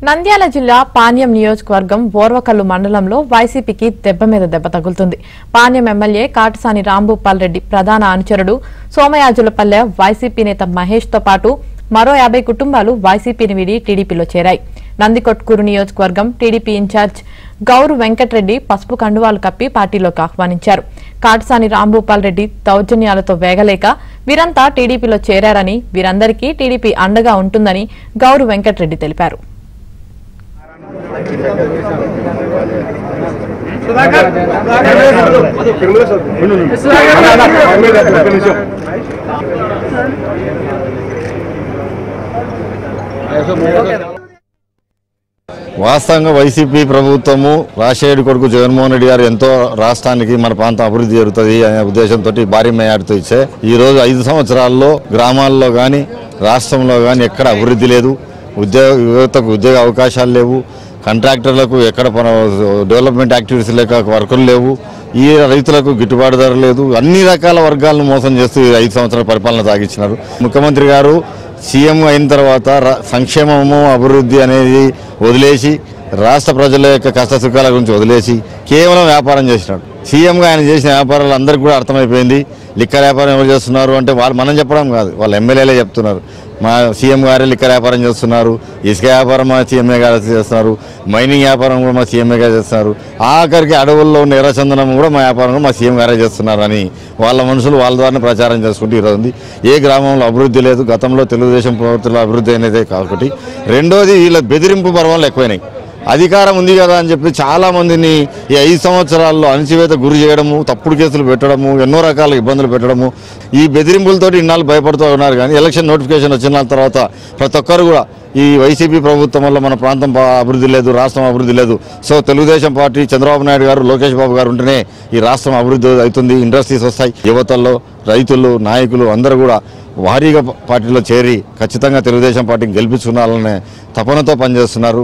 నంద్యాల జిల్లా పాణ్యం నియోజకవర్గం బోర్వకల్లు మండలంలో వైసీపీకి దెబ్బ మీద దెబ్బ తగులుతుంది. పాణ్యం ఎమ్మెల్యే కాటసాని రాంభూపాల్ రెడ్డి ప్రధాన అనుచరుడు సోమయాజులపల్లె వైసీపీ నేత మహేష్ తో పాటు మరో 50 కుటుంబాలు వైసీపీని వీడి టీడీపీలో చేరాయి. నందికొట్కూరు నియోజకవర్గం టీడీపీ ఇన్ఛార్జ్ గౌరు వెంకటరెడ్డి పసుపు కండువాలు కప్పి పార్టీలోకి ఆహ్వానించారు. కాటసాని రాంభూపాల్ రెడ్డి దౌర్జన్యాలతో వేగలేక వీరంతా టీడీపీలో చేరారని, వీరందరికీ టీడీపీ అండగా ఉంటుందని గౌరు వెంకటరెడ్డి తెలిపారు. వాస్తవంగా వైసీపీ ప్రభుత్వము రాజశేఖర్ కొడుకు జగన్మోహన్ రెడ్డి గారు ఎంతో రాష్ట్రానికి మన ప్రాంతం అభివృద్ధి జరుగుతుంది అనే ఉద్దేశంతో భారీ మేయాడుతూ ఇచ్చే ఈరోజు 5 సంవత్సరాల్లో గ్రామాల్లో కానీ రాష్ట్రంలో కానీ ఎక్కడ అభివృద్ధి లేదు. యువతకు ఉద్యోగ అవకాశాలు లేవు. కాంట్రాక్టర్లకు ఎక్కడ డెవలప్మెంట్ యాక్టివిటీస్ లేక వర్కులు లేవు. ఈ రైతులకు గిట్టుబాటు ధర లేదు. అన్ని రకాల వర్గాలను మోసం చేస్తూ 5 సంవత్సరాల పరిపాలన సాగించినారు. ముఖ్యమంత్రి గారు సీఎం అయిన తర్వాత సంక్షేమము అభివృద్ధి అనేది వదిలేసి రాష్ట్ర ప్రజల యొక్క కష్ట సుఖాల గురించి వదిలేసి కేవలం వ్యాపారం చేసినాడు. సీఎంగా ఆయన చేసిన వ్యాపారాలు అందరికీ కూడా అర్థమైపోయింది. లిక్కర్ వ్యాపారం ఎవరు చేస్తున్నారు అంటే వాళ్ళు మనం చెప్పడం కాదు, వాళ్ళ ఎమ్మెల్యేలే చెప్తున్నారు. మా సీఎం గారే లిక్కర్ వ్యాపారం చేస్తున్నారు, ఇసుక వ్యాపారం మా సీఎంఏ గారు చేస్తున్నారు, మైనింగ్ వ్యాపారం కూడా మా సీఎంఏ గారు చేస్తున్నారు, ఆఖరికి అడవుల్లో ఉన్న ఎర్రచందనం కూడా మా వ్యాపారం మా సీఎం గారే చేస్తున్నారు అని వాళ్ళ మనుషులు వాళ్ళ ద్వారా ప్రచారం చేసుకుంటూ ఈరోజు ఉంది. ఏ గ్రామంలో అభివృద్ధి లేదు. గతంలో తెలుగుదేశం ప్రభుత్వంలో అభివృద్ధి అనేది కాబట్టి, రెండోది వీళ్ళ బెదిరింపు పర్వాలు ఎక్కువైనాయి. అధికారం ఉంది కదా అని చెప్పి చాలా మందిని ఈ 5 సంవత్సరాల్లో అణచివేత గురి చేయడము, తప్పుడు కేసులు పెట్టడము, ఎన్నో రకాల ఇబ్బందులు పెట్టడము, ఈ బెదిరింపులతో ఇన్నాళ్ళు భయపడుతూ ఉన్నారు. కానీ ఎలక్షన్ నోటిఫికేషన్ వచ్చిన తర్వాత ప్రతి ఒక్కరు కూడా ఈ వైసీపీ ప్రభుత్వం వల్ల మన ప్రాంతం అభివృద్ధి లేదు, రాష్ట్రం అభివృద్ధి లేదు. సో తెలుగుదేశం పార్టీ చంద్రబాబు నాయుడు గారు, లోకేష్ బాబు గారు ఉంటేనే ఈ రాష్ట్రం అభివృద్ధి అవుతుంది, ఇండస్ట్రీస్ వస్తాయి. యువతల్లో రైతులు, నాయకులు అందరూ కూడా భారీగా పార్టీలో చేరి ఖచ్చితంగా తెలుగుదేశం పార్టీని గెలిపించుకోవాలనే తపనతో పనిచేస్తున్నారు.